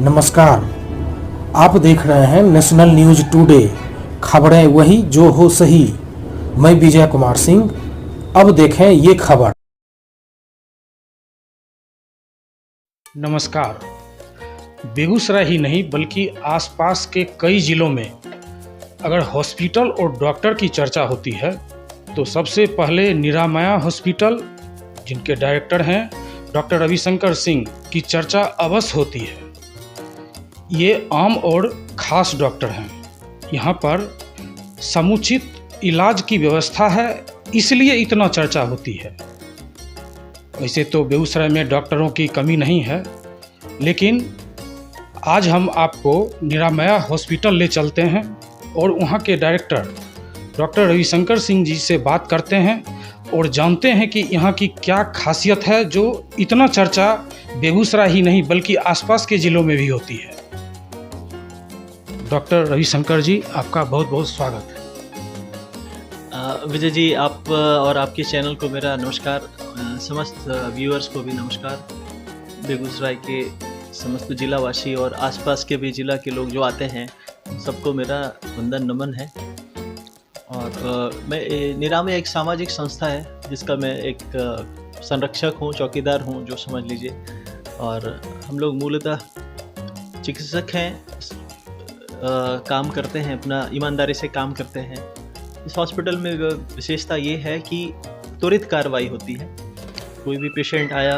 नमस्कार, आप देख रहे हैं नेशनल न्यूज टुडे। खबरें वही जो हो सही। मैं विजय कुमार सिंह। अब देखें ये खबर। नमस्कार। बेगूसराय ही नहीं बल्कि आसपास के कई जिलों में अगर हॉस्पिटल और डॉक्टर की चर्चा होती है तो सबसे पहले निरामया हॉस्पिटल, जिनके डायरेक्टर हैं डॉक्टर रविशंकर सिंह, की चर्चा अवश्य होती है। ये आम और ख़ास डॉक्टर हैं। यहाँ पर समुचित इलाज की व्यवस्था है, इसलिए इतना चर्चा होती है। वैसे तो बेगूसराय में डॉक्टरों की कमी नहीं है, लेकिन आज हम आपको निरामया हॉस्पिटल ले चलते हैं और वहाँ के डायरेक्टर डॉक्टर रविशंकर सिंह जी से बात करते हैं और जानते हैं कि यहाँ की क्या खासियत है जो इतना चर्चा बेगूसराय ही नहीं बल्कि आसपास के ज़िलों में भी होती है। डॉक्टर रविशंकर जी, आपका बहुत बहुत स्वागत है। विजय जी, आप और आपके चैनल को मेरा नमस्कार। समस्त व्यूअर्स को भी नमस्कार। बेगूसराय के समस्त जिलावासी और आसपास के भी ज़िला के लोग जो आते हैं, सबको मेरा वंदन नमन है। और मैं निरामया एक सामाजिक संस्था है जिसका मैं एक संरक्षक हूँ, चौकीदार हूँ, जो समझ लीजिए। और हम लोग मूलतः चिकित्सक हैं, काम करते हैं, अपना ईमानदारी से काम करते हैं। इस हॉस्पिटल में विशेषता ये है कि त्वरित कार्रवाई होती है। कोई भी पेशेंट आया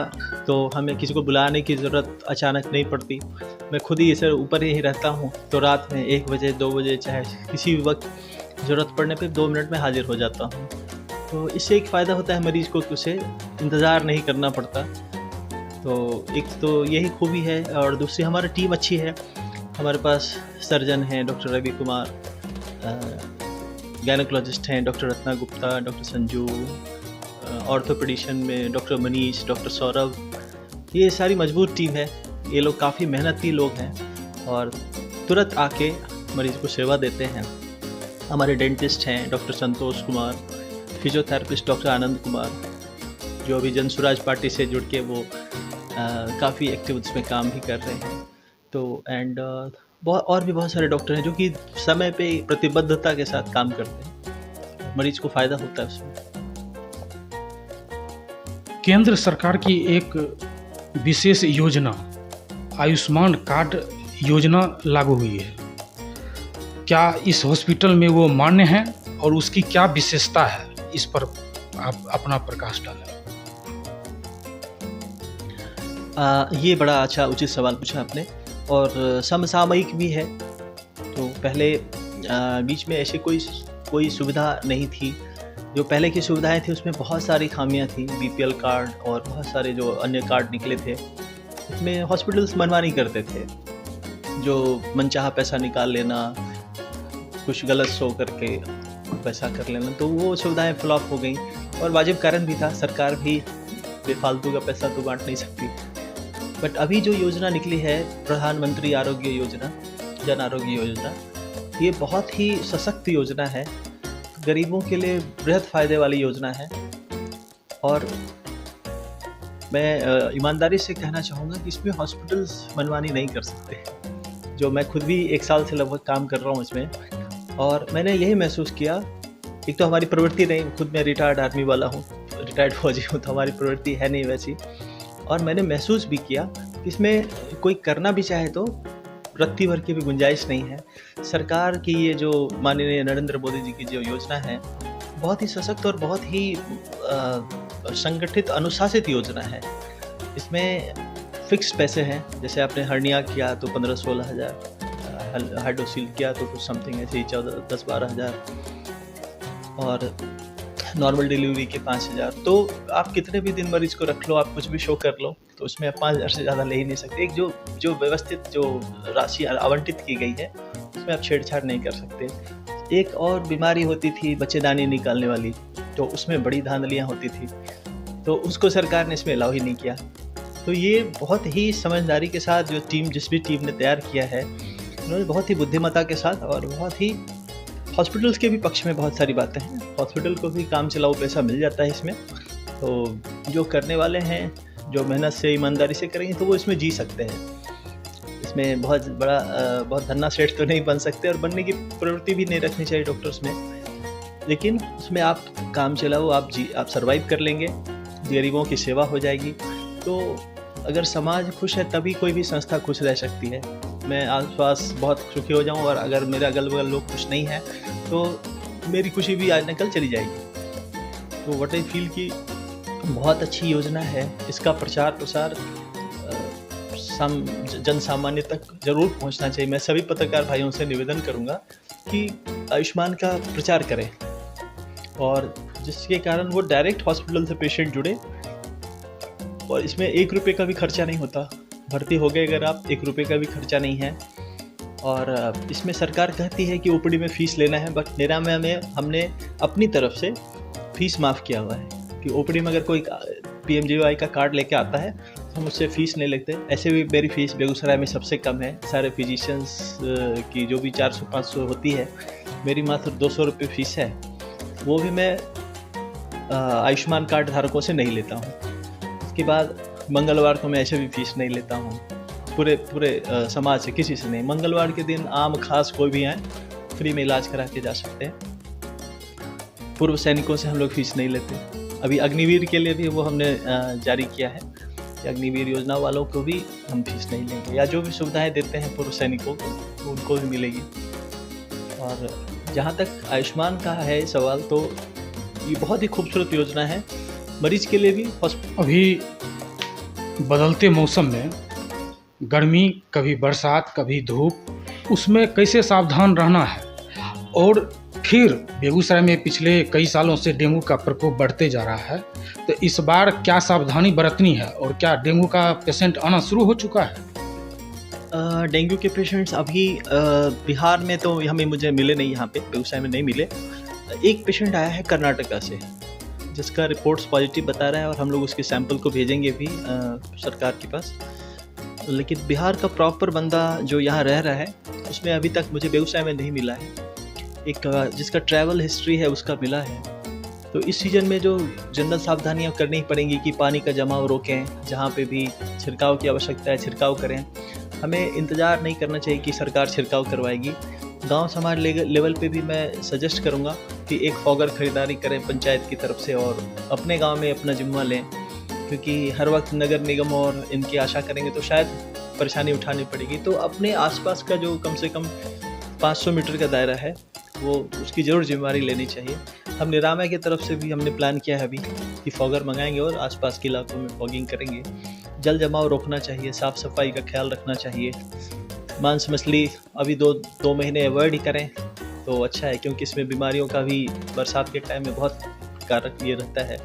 तो हमें किसी को बुलाने की ज़रूरत अचानक नहीं पड़ती। मैं खुद ही इसे ऊपर ही रहता हूँ, तो रात में 1 बजे 2 बजे चाहे किसी भी वक्त ज़रूरत पड़ने पे 2 मिनट में हाजिर हो जाता हूँ। तो इससे एक फ़ायदा होता है मरीज़ को कि उसे इंतज़ार नहीं करना पड़ता। तो एक तो यही खूबी है। और दूसरी, हमारी टीम अच्छी है। हमारे पास सर्जन हैं डॉक्टर रवि कुमार, गायनेकोलॉजिस्ट हैं doctor Ratna Gupta, doctor Sanju, orthopaedician में डॉक्टर मनीष, डॉक्टर सौरभ। ये सारी मजबूत टीम है। ये लोग काफ़ी मेहनती लोग हैं और तुरंत आके मरीज़ को सेवा देते हैं। हमारे डेंटिस्ट हैं doctor Santosh Kumar, physiotherapist doctor Anand Kumar, जो अभी जन स्वराज पार्टी से जुड़ के वो काफ़ी एक्टिव उसमें काम भी कर रहे हैं। तो और भी बहुत सारे डॉक्टर हैं जो कि समय पे प्रतिबद्धता के साथ काम करते हैं। मरीज को फ़ायदा होता है उसमें। केंद्र सरकार की एक विशेष योजना आयुष्मान कार्ड योजना लागू हुई है। क्या इस हॉस्पिटल में वो मान्य है और उसकी क्या विशेषता है, इस पर आप अपना प्रकाश डालें। ये बड़ा अच्छा उचित सवाल पूछा आपने और समसामयिक भी है। तो पहले बीच में ऐसी कोई सुविधा नहीं थी। जो पहले की सुविधाएं थी उसमें बहुत सारी खामियां थी। बीपीएल कार्ड और बहुत सारे जो अन्य कार्ड निकले थे, उसमें हॉस्पिटल्स मनमानी करते थे। जो मनचाहा पैसा निकाल लेना, कुछ गलत शो करके पैसा कर लेना, तो वो सुविधाएं फ्लॉप हो गई। और वाजिब कारण भी था, सरकार भी बेफालतू का पैसा तो बांट नहीं सकती। बट अभी जो योजना निकली है, प्रधानमंत्री आरोग्य योजना, जन आरोग्य योजना, ये बहुत ही सशक्त योजना है। गरीबों के लिए बृहद फायदे वाली योजना है। और मैं ईमानदारी से कहना चाहूँगा कि इसमें हॉस्पिटल्स मनमानी नहीं कर सकते। जो मैं खुद भी 1 साल से लगभग काम कर रहा हूँ इसमें, और मैंने यही महसूस किया। एक तो हमारी प्रवृत्ति नहीं, खुद मैं रिटायर्ड आर्मी वाला हूँ, रिटायर्ड फौजी हूँ, तो हमारी प्रवृत्ति है नहीं वैसी। और मैंने महसूस भी किया कि इसमें कोई करना भी चाहे तो रत्ती भर की भी गुंजाइश नहीं है। सरकार की ये जो माननीय नरेंद्र मोदी जी की जो योजना है, बहुत ही सशक्त और बहुत ही संगठित अनुशासित योजना है। इसमें फिक्स पैसे हैं। जैसे आपने हर्निया किया तो 15-16 हज़ार, हाइड्रोसील किया तो कुछ समथिंग ऐसे ही 10-12 हज़ार, और नॉर्मल डिलीवरी के 5,000। तो आप कितने भी दिन मरीज को रख लो, आप कुछ भी शो कर लो, तो उसमें आप 5,000 से ज़्यादा ले ही नहीं सकते। एक जो व्यवस्थित जो राशि आवंटित की गई है, उसमें आप छेड़छाड़ नहीं कर सकते। एक और बीमारी होती थी बच्चेदानी निकालने वाली, तो उसमें बड़ी धांधलियाँ होती थी, तो उसको सरकार ने इसमें अलाउ ही नहीं किया। तो ये बहुत ही समझदारी के साथ जो जिस भी टीम ने तैयार किया है, उन्होंने बहुत ही बुद्धिमत्ता के साथ, और बहुत ही हॉस्पिटल्स के भी पक्ष में बहुत सारी बातें हैं। हॉस्पिटल को भी काम चलाऊ पैसा मिल जाता है इसमें। तो जो करने वाले हैं, जो मेहनत से ईमानदारी से करेंगे, तो वो इसमें जी सकते हैं। इसमें बहुत बड़ा बहुत धन्ना सेठ तो नहीं बन सकते और बनने की प्रवृत्ति भी नहीं रखनी चाहिए डॉक्टर्स में, लेकिन उसमें आप काम चलाओ, आप सर्वाइव कर लेंगे, गरीबों की सेवा हो जाएगी। तो अगर समाज खुश है तभी कोई भी संस्था खुश रह सकती है। मैं आसपास बहुत सुखी हो जाऊं और अगर मेरे अगल बगल लोग खुश नहीं हैं तो मेरी खुशी भी आज न कल चली जाएगी। तो व्हाट आई फील कि बहुत अच्छी योजना है, इसका प्रचार प्रसार जन सामान्य तक जरूर पहुंचना चाहिए। मैं सभी पत्रकार भाइयों से निवेदन करूंगा कि आयुष्मान का प्रचार करें और जिसके कारण वो डायरेक्ट हॉस्पिटल से पेशेंट जुड़े और इसमें 1 रुपये का भी खर्चा नहीं होता। भर्ती हो गए अगर आप, 1 रुपये का भी खर्चा नहीं है। और इसमें सरकार कहती है कि ओपीडी में फ़ीस लेना है, बट निरामया में हमने अपनी तरफ से फ़ीस माफ़ किया हुआ है कि ओपीडी में अगर कोई पीएमजेएवाई का कार्ड लेके आता है तो हम उससे फ़ीस नहीं लेते। ऐसे भी मेरी फ़ीस बेगूसराय में सबसे कम है, सारे फिजिशियंस की जो भी 400-500 होती है, मेरी मात्र 200 रुपये फ़ीस है। वो भी मैं आयुष्मान कार्ड धारकों से नहीं लेता हूँ। उसके बाद मंगलवार को मैं ऐसे भी फ़ीस नहीं लेता हूँ, पूरे समाज से किसी से नहीं। मंगलवार के दिन आम खास कोई भी आए फ्री में इलाज करा के जा सकते हैं। पूर्व सैनिकों से हम लोग फ़ीस नहीं लेते। अभी अग्निवीर के लिए भी वो हमने जारी किया है कि अग्निवीर योजना वालों को भी हम फीस नहीं लेंगे, या जो भी सुविधाएं देते हैं पूर्व सैनिकों को उनको भी मिलेगी। और जहाँ तक आयुष्मान का है सवाल, तो ये बहुत ही खूबसूरत योजना है मरीज के लिए भी। अभी बदलते मौसम में गर्मी, कभी बरसात, कभी धूप, उसमें कैसे सावधान रहना है? और फिर बेगूसराय में पिछले कई सालों से डेंगू का प्रकोप बढ़ते जा रहा है, तो इस बार क्या सावधानी बरतनी है और क्या डेंगू का पेशेंट आना शुरू हो चुका है? डेंगू के पेशेंट्स अभी बिहार में तो मुझे मिले नहीं, यहाँ पे बेगूसराय में नहीं मिले। एक पेशेंट आया है कर्नाटका से जिसका रिपोर्ट्स पॉजिटिव बता रहा है और हम लोग उसके सैंपल को भेजेंगे भी सरकार के पास। लेकिन बिहार का प्रॉपर बंदा जो यहाँ रह रहा है उसमें अभी तक मुझे बेगूसराय में नहीं मिला है। एक जिसका ट्रैवल हिस्ट्री है उसका मिला है। तो इस सीज़न में जो जनरल सावधानियाँ करनी पड़ेंगी कि पानी का जमाव रोकें, जहाँ पे भी छिड़काव की आवश्यकता है छिड़काव करें। हमें इंतज़ार नहीं करना चाहिए कि सरकार छिड़काव करवाएगी। गांव समाज लेवल पे भी मैं सजेस्ट करूंगा कि एक फॉगर खरीदारी करें पंचायत की तरफ से और अपने गांव में अपना जिम्मा लें, क्योंकि हर वक्त नगर निगम और इनकी आशा करेंगे तो शायद परेशानी उठानी पड़ेगी। तो अपने आसपास का जो कम से कम 500 मीटर का दायरा है वो उसकी ज़रूर जिम्मेदारी लेनी चाहिए। हम निरामया की तरफ से भी हमने प्लान किया है अभी कि फॉगर मंगाएंगे और आसपास के इलाकों में फॉगिंग करेंगे। जल जमाव रोकना चाहिए, साफ़ सफाई का ख्याल रखना चाहिए। मांस मछली अभी दो महीने अवॉइड ही करें तो अच्छा है, क्योंकि इसमें बीमारियों का भी बरसात के टाइम में बहुत कारक ये रहता है।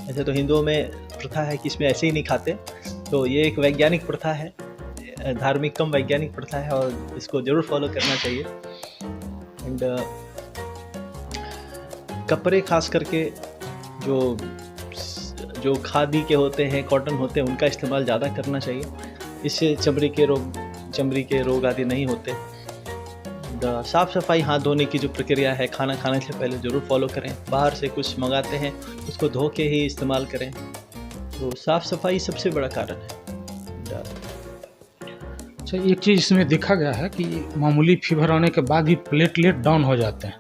ऐसे तो हिंदुओं में प्रथा है कि इसमें ऐसे ही नहीं खाते, तो ये एक वैज्ञानिक प्रथा है, धार्मिक कम वैज्ञानिक प्रथा है और इसको ज़रूर फॉलो करना चाहिए। एंड कपड़े खास करके जो खादी के होते हैं, कॉटन होते हैं, उनका इस्तेमाल ज़्यादा करना चाहिए। इससे चमड़ी के रोग आदि नहीं होते। साफ़ सफाई, हाथ धोने की जो प्रक्रिया है खाना खाने से पहले ज़रूर फॉलो करें। बाहर से कुछ मंगाते हैं उसको धो के ही इस्तेमाल करें। तो साफ़ सफाई सबसे बड़ा कारण है। अच्छा, एक चीज़ इसमें देखा गया है कि मामूली फीवर आने के बाद ही प्लेटलेट डाउन हो जाते हैं,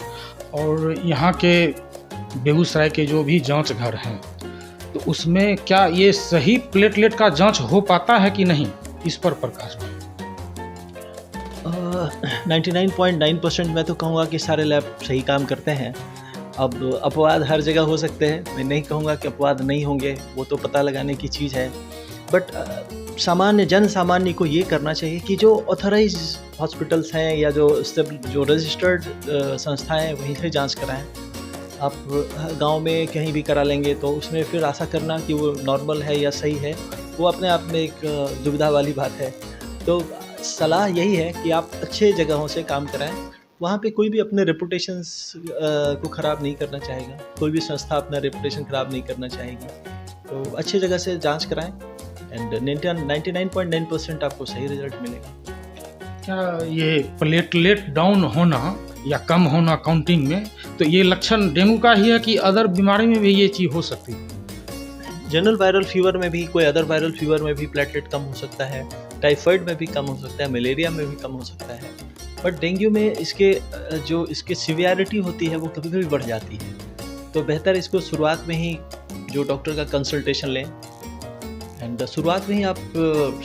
और यहाँ के बेगूसराय के जो भी जांच घर हैं तो उसमें क्या ये सही प्लेटलेट का जांच हो पाता है कि नहीं, इस पर प्रकाश में? 99.9% मैं तो कहूँगा कि सारे लैब सही काम करते हैं। अब अपवाद हर जगह हो सकते हैं, मैं नहीं कहूँगा कि अपवाद नहीं होंगे, वो तो पता लगाने की चीज़ है। बट जन सामान्य को ये करना चाहिए कि जो ऑथराइज हॉस्पिटल्स हैं या जो रजिस्टर्ड संस्थाएं हैं वहीं से जांच कराएं। आप गांव में कहीं भी करा लेंगे तो उसमें फिर आशा करना कि वो नॉर्मल है या सही है, वो अपने आप में एक दुविधा वाली बात है। तो सलाह यही है कि आप अच्छे जगहों से काम कराएं, वहाँ पे कोई भी अपने रेपुटेशंस को ख़राब नहीं करना चाहेगा, कोई भी संस्था अपना रेपुटेशन ख़राब नहीं करना चाहेगी। तो अच्छी जगह से जांच कराएं एंड 99.9% आपको सही रिजल्ट मिलेगा। क्या ये प्लेटलेट डाउन होना या कम होना काउंटिंग में, तो ये लक्षण डेंगू का ही है कि अदर बीमारी में भी ये चीज़ हो सकती है? जनरल वायरल फीवर में भी, कोई अदर वायरल फीवर में भी प्लेटलेट कम हो सकता है। टाइफाइड में भी कम हो सकता है, मलेरिया में भी कम हो सकता है, बट डेंगू में इसके सिवियरिटी होती है वो कभी कभी बढ़ जाती है। तो बेहतर इसको शुरुआत में ही जो डॉक्टर का कंसल्टेशन लें, एंड शुरुआत में ही आप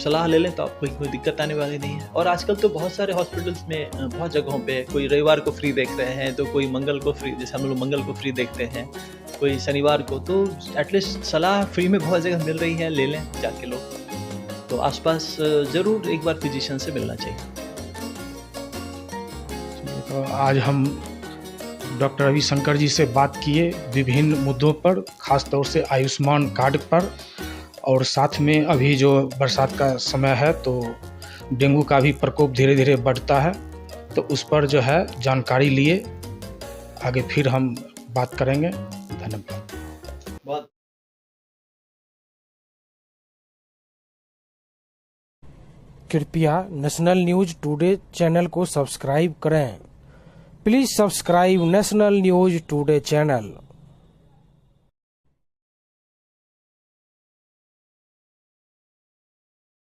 सलाह ले लें तो आपको कोई दिक्कत आने वाली नहीं है। और आजकल तो बहुत सारे हॉस्पिटल्स में बहुत जगहों पे कोई रविवार को फ्री देख रहे हैं, तो कोई मंगल को फ्री, जैसे हम लोग मंगल को फ्री देखते हैं, कोई शनिवार को, तो एटलीस्ट सलाह फ्री में बहुत जगह मिल रही है, ले लें जाके लोग। तो आसपास ज़रूर एक बार फिजिशियन से मिलना चाहिए। तो आज हम डॉक्टर रविशंकर जी से बात किए विभिन्न मुद्दों पर, खास तौर से आयुष्मान कार्ड पर, और साथ में अभी जो बरसात का समय है तो डेंगू का भी प्रकोप धीरे धीरे बढ़ता है, तो उस पर जो है जानकारी लिए। आगे फिर हम बात करेंगे। धन्यवाद। कृपया नेशनल न्यूज टुडे चैनल को सब्सक्राइब करें। Please subscribe national news today channel.